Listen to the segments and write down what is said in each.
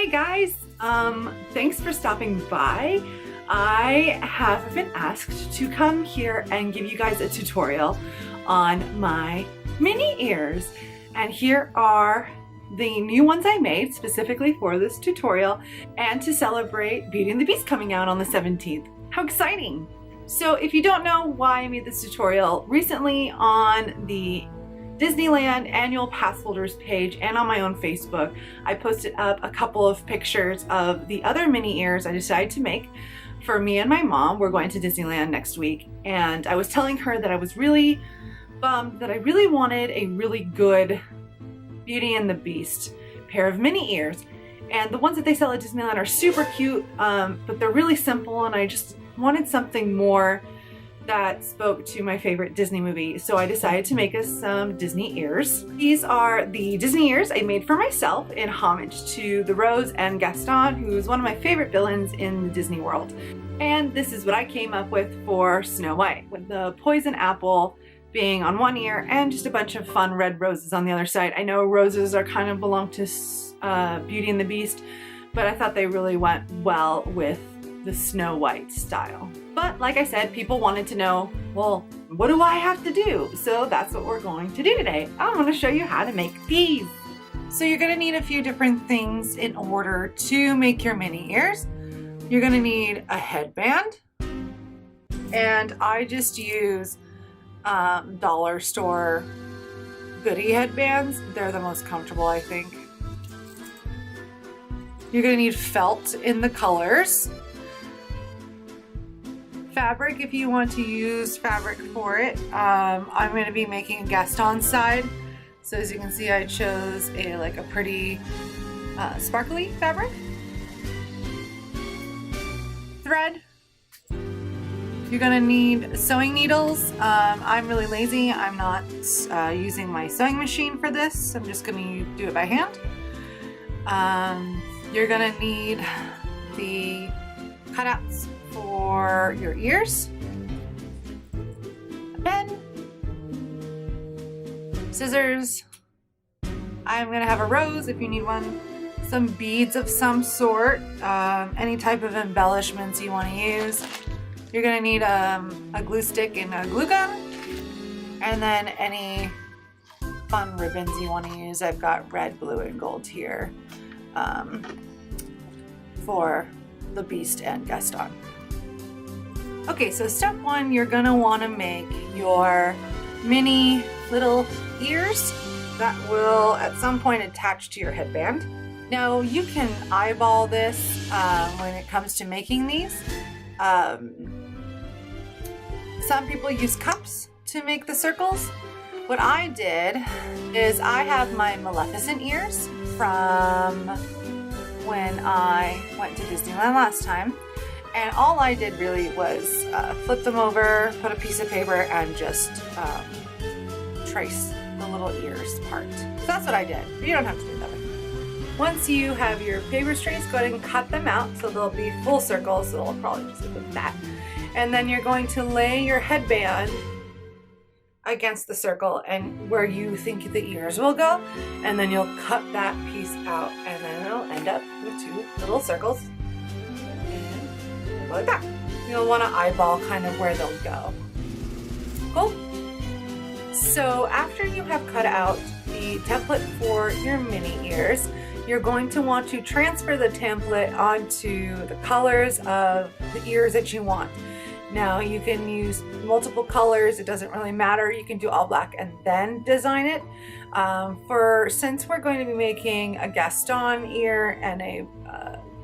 Hey guys, thanks for stopping by. I have been asked to come here and give you guys a tutorial on my Minnie ears. And here are the new ones I made specifically for this tutorial and to celebrate Beauty and the Beast coming out on the 17th. How exciting! So if you don't know why I made this tutorial, recently on the Disneyland annual pass holders page and on my own Facebook, I posted up a couple of pictures of the other Minnie ears I decided to make for me and my mom. We're going to Disneyland next week, and I was telling her that I was really bummed that I really wanted a really good Beauty and the Beast pair of Minnie ears, and the ones that they sell at Disneyland are super cute, but they're really simple, and I just wanted something more that spoke to my favorite Disney movie. So I decided to make us some Disney ears. These are the Disney ears I made for myself in homage to the Rose and Gaston, who is one of my favorite villains in the Disney world. And this is what I came up with for Snow White, with the poison apple being on one ear and just a bunch of fun red roses on the other side. I know roses are kind of belong to Beauty and the Beast, but I thought they really went well with the Snow White style. But like I said, people wanted to know, well, what do I have to do? So that's what we're going to do today. I'm going to show you how to make these. So you're going to need a few different things in order to make your Minnie ears. You're going to need a headband, and I just use dollar store goodie headbands. They're the most comfortable, I think. You're going to need felt in the colors. Fabric if you want to use fabric for it. I'm going to be making a Gaston side, so as you can see I chose a pretty sparkly fabric. Thread. You're going to need sewing needles. I'm really lazy. I'm not using my sewing machine for this. I'm just going to do it by hand. You're going to need the cutouts for your ears, a pen, scissors. I'm gonna have a rose if you need one, some beads of some sort, any type of embellishments you want to use. You're gonna need a glue stick and a glue gun, and then any fun ribbons you want to use. I've got red, blue, and gold here for the Beast and Gaston. Okay, so step one, you're gonna want to make your mini little ears that will at some point attach to your headband. Now you can eyeball this when it comes to making these. Some people use cups to make the circles. What I did is I have my Maleficent ears from when I went to Disneyland last time. And all I did really was flip them over, put a piece of paper, and just trace the little ears part. So that's what I did. But you don't have to do that. Once you have your paper trace, go ahead and cut them out so they'll be full circles. So they'll probably just look like that. And then you're going to lay your headband against the circle and where you think the ears will go. And then you'll cut that piece out, and then it'll end up with two little circles. Like that. You'll want to eyeball kind of where they'll go. Cool. So after you have cut out the template for your Minnie ears, you're going to want to transfer the template onto the colors of the ears that you want. Now you can use multiple colors, it doesn't really matter. You can do all black and then design it. Since we're going to be making a Gaston ear and a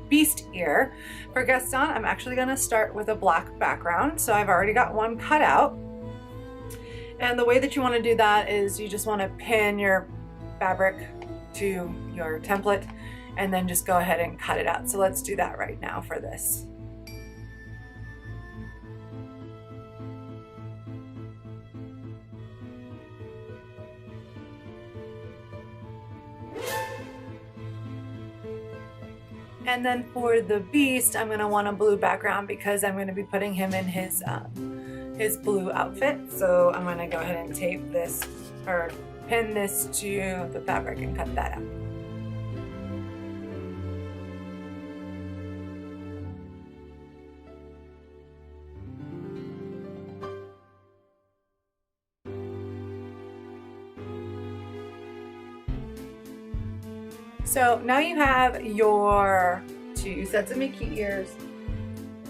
Beast ear, for Gaston I'm actually going to start with a black background, so I've already got one cut out. And the way that you want to do that is you just want to pin your fabric to your template and then just go ahead and cut it out. So let's do that right now for this. And then for the Beast, I'm going to want a blue background because I'm going to be putting him in his blue outfit. So I'm going to go ahead and tape this or pin this to the fabric and cut that out. So now you have your 2 sets of Mickey ears.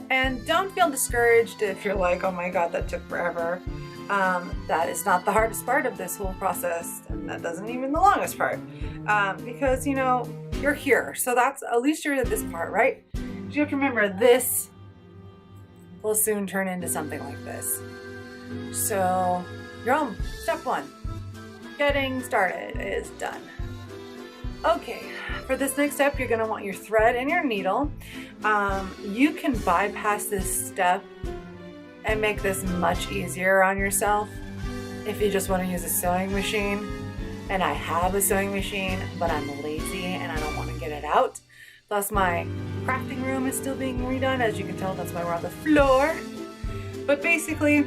And don't feel discouraged if you're like, oh my god, that took forever. That is not the hardest part of this whole process, and that doesn't even the longest part. Because, you know, you're here. So that's, at least you're at this part, right? You have to remember this will soon turn into something like this. So you're on step 1. Getting started is done. Okay, for this next step, you're gonna want your thread and your needle. You can bypass this step and make this much easier on yourself if you just want to use a sewing machine. And I have a sewing machine, but I'm lazy and I don't want to get it out. Plus my crafting room is still being redone. As you can tell, that's why we're on the floor. But basically,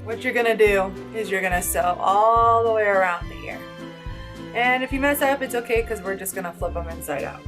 what you're gonna do is you're gonna sew all the way around the ear. And if you mess up, it's okay, because we're just gonna flip them inside out.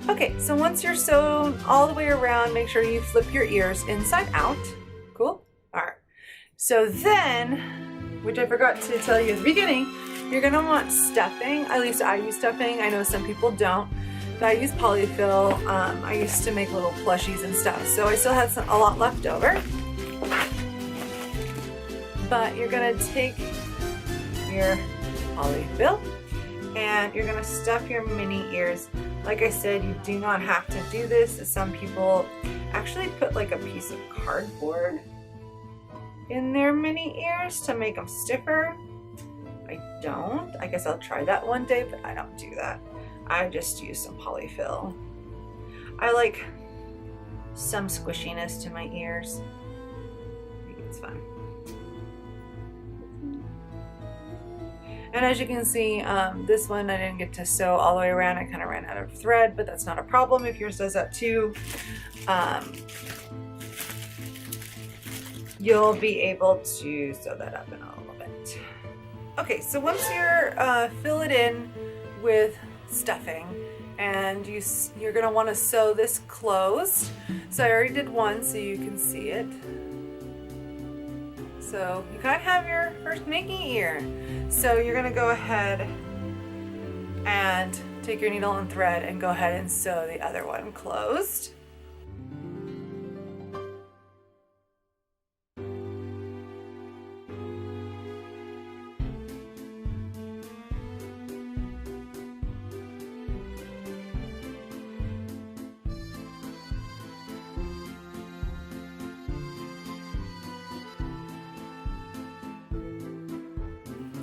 Okay, so once you're sewn all the way around, make sure you flip your ears inside out. Cool? All right. So then, which I forgot to tell you at the beginning, you're gonna want stuffing. At least I use stuffing. I know some people don't, but I use polyfill. I used to make little plushies and stuff, so I still have a lot left over. But you're gonna take your polyfill and you're gonna stuff your Minnie ears. Like I said, you do not have to do this. Some people actually put like a piece of cardboard in their Minnie ears to make them stiffer. I don't. I guess I'll try that one day, but I don't do that. I just use some polyfill. I like some squishiness to my ears. I think it's fun. And as you can see, this one I didn't get to sew all the way around. I kind of ran out of thread, but that's not a problem if yours does that too. You'll be able to sew that up in a little bit. Okay, so once you're fill it in with stuffing, and you're gonna want to sew this closed. So I already did one, so you can see it. So you kind of have your first Mickey ear. So you're gonna go ahead and take your needle and thread and go ahead and sew the other one closed.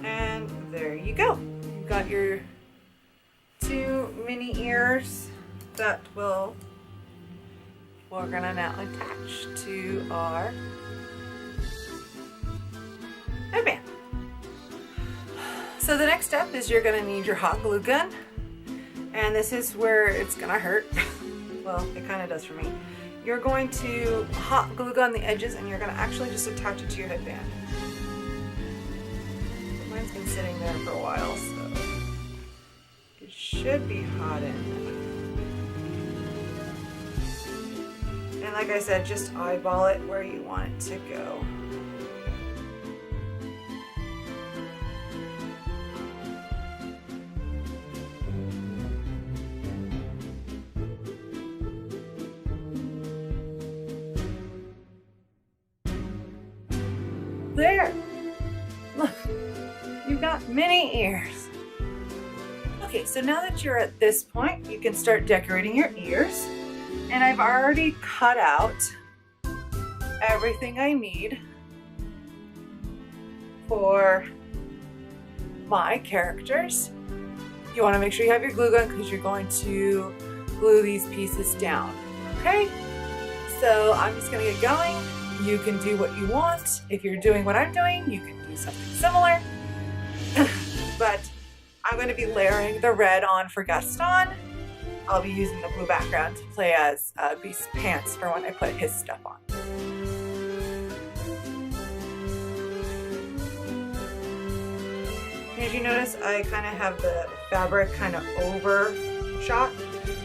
And there you go. You've got your 2 Minnie ears that we're gonna now attach to our headband. So the next step is you're gonna need your hot glue gun, and this is where it's gonna hurt. Well, it kind of does for me. You're going to hot glue gun the edges, and you're gonna actually just attach it to your headband. Mine's been sitting there for a while, so it should be hot in there. And like I said, just eyeball it where you want it to go. there. Look, you've got Minnie ears. Okay, so now that you're at this point, you can start decorating your ears. And I've already cut out everything I need for my characters. You want to make sure you have your glue gun because you're going to glue these pieces down. Okay, so I'm just going to get going. You can do what you want. If you're doing what I'm doing, you can do something similar. But I'm going to be layering the red on for Gaston. I'll be using the blue background to play as Beast's pants for when I put his stuff on. As you notice, I kind of have the fabric kind of overshot,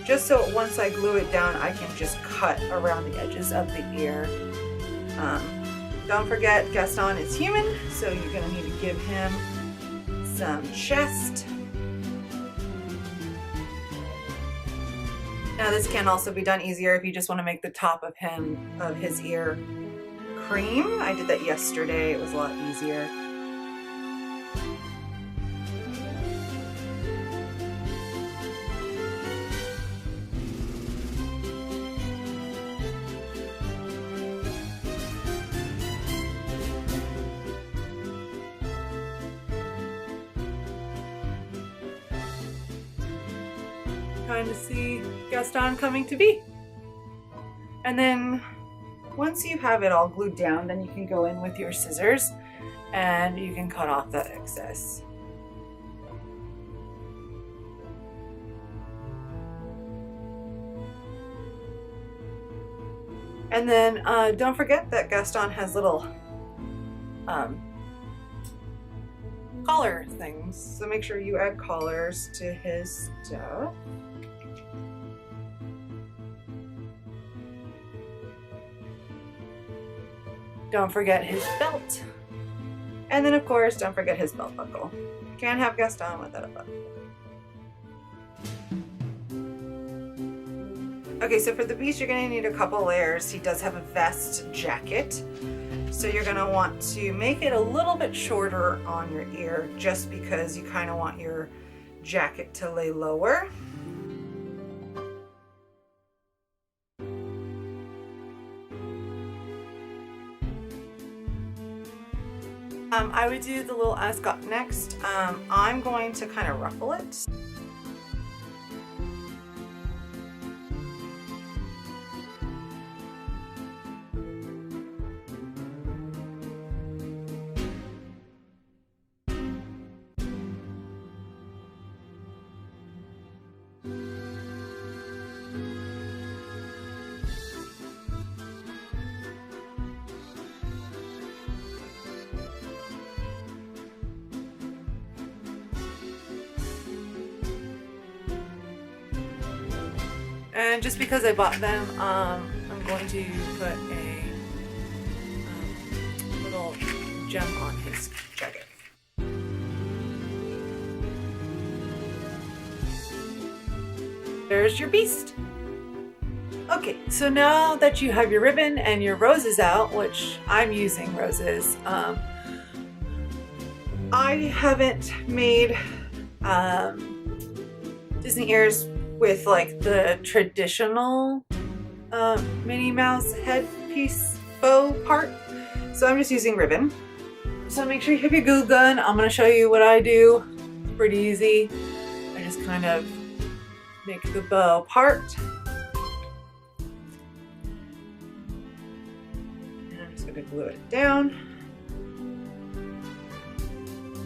just so once I glue it down, I can just cut around the edges of the ear. Don't forget, Gaston is human, so you're going to need to give him some chest. Now this can also be done easier if you just want to make the top of his ear cream. I did that yesterday. It was a lot easier. Kind of see Gaston coming to be. And then once you have it all glued down, then you can go in with your scissors and you can cut off that excess. And then don't forget that Gaston has little collar things, so make sure you add collars to his stuff. Don't forget his belt. And then of course, don't forget his belt buckle. Can't have Gaston without a belt. Okay, so for the Beast, you're gonna need a couple layers. He does have a vest jacket. So you're gonna want to make it a little bit shorter on your ear just because you kind of want your jacket to lay lower. I would do the little ascot next. I'm going to kind of ruffle it. And just because I bought them, I'm going to put a little gem on his jacket. There's your Beast. Okay, so now that you have your ribbon and your roses out, which I'm using roses, I haven't made Disney ears with like the traditional Minnie Mouse headpiece bow part. So I'm just using ribbon. So make sure you have your glue gun. I'm gonna show you what I do. It's pretty easy. I just kind of make the bow part. And I'm just gonna glue it down.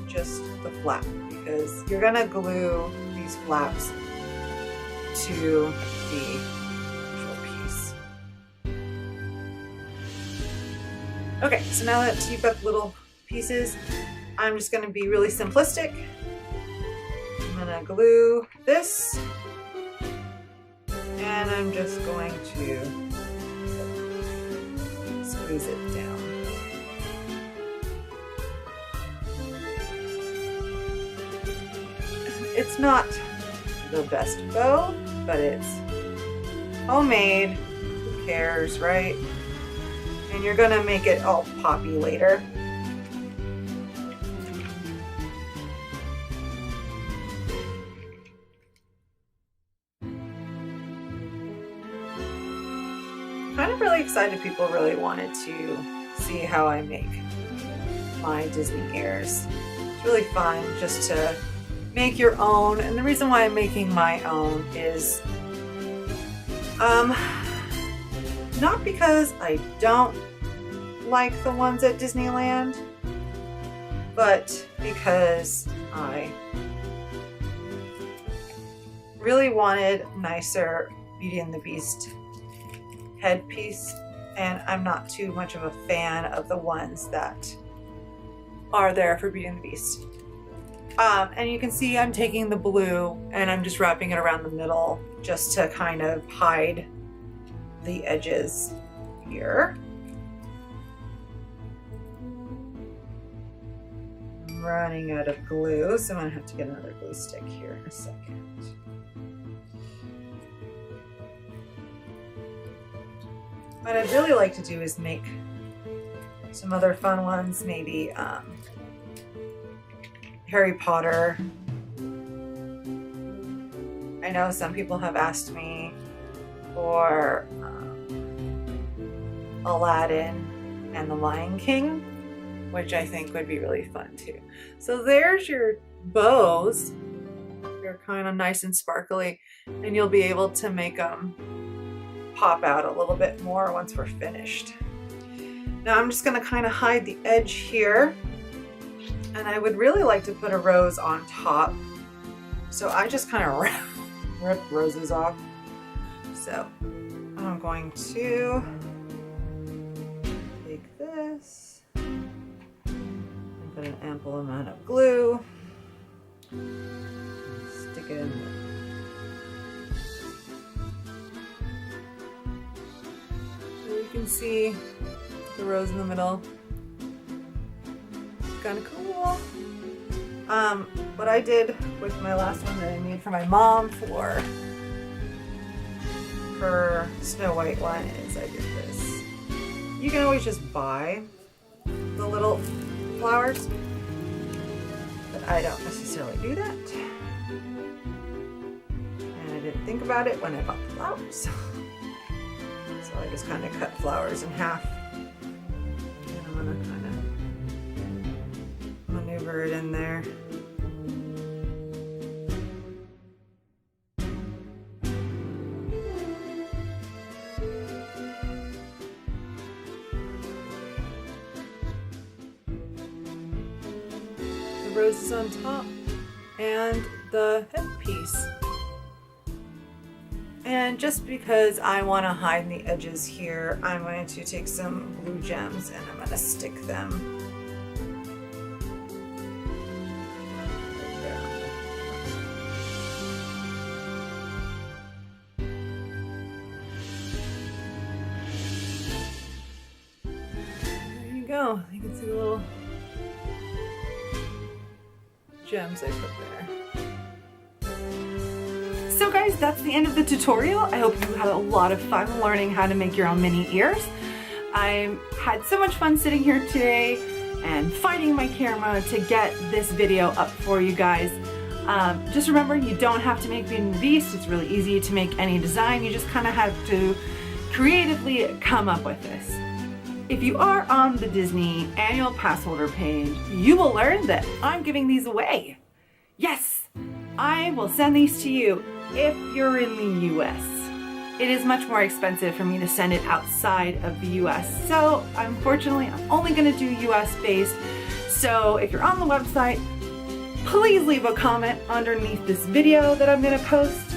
Just the flap, because you're gonna glue these flaps to the actual piece. Okay, so now that you've got the little pieces, I'm just going to be really simplistic. I'm going to glue this, and I'm just going to squeeze it down. It's not the best bow, but it's homemade. Who cares, right? And you're gonna make it all poppy later. kind of really excited people really wanted to see how I make my Disney ears. It's really fun just to make your own, and the reason why I'm making my own is not because I don't like the ones at Disneyland, but because I really wanted nicer Beauty and the Beast headpiece, and I'm not too much of a fan of the ones that are there for Beauty and the Beast. And you can see I'm taking the blue and I'm just wrapping it around the middle just to kind of hide the edges here. I'm running out of glue, so I'm gonna have to get another glue stick here in a second. What I'd really like to do is make some other fun ones, maybe Harry Potter. I know some people have asked me for Aladdin and the Lion King, which I think would be really fun too. So there's your bows. They're kind of nice and sparkly, and you'll be able to make them pop out a little bit more once we're finished. Now I'm just going to kind of hide the edge here, and I would really like to put a rose on top, so I just kind of rip roses off. So I'm going to take this and put an ample amount of glue, stick it in there. So you can see the rose in the middle. Kind of cool. What I did with my last one that I made for my mom for her Snow White one is I did this. You can always just buy the little flowers, but I don't necessarily do that. And I didn't think about it when I bought the flowers. So I just kind of cut flowers in half. And I'm gonna kind of maneuver it in there. The roses on top and the headpiece. And just because I want to hide the edges here, I'm going to take some blue gems and I'm going to stick them there. You go. You can see the little gems I put there. So guys, that's the end of the tutorial. I hope you had a lot of fun learning how to make your own mini ears. I had so much fun sitting here today and finding my camera to get this video up for you guys. Just remember, you don't have to make Beauty and the Beast. It's really easy to make any design. You just kind of have to creatively come up with this. If you are on the Disney annual pass holder page, you will learn that I'm giving these away. Yes, I will send these to you if you're in the US. It is much more expensive for me to send it outside of the US. So unfortunately, I'm only gonna do US based. So if you're on the website, please leave a comment underneath this video that I'm gonna post.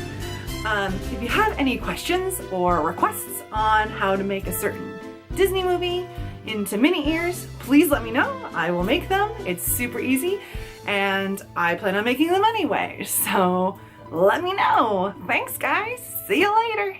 If you have any questions or requests on how to make a certain Disney movie into mini ears, please let me know. I will make them. It's super easy and I plan on making them anyway. So let me know. Thanks guys. See you later.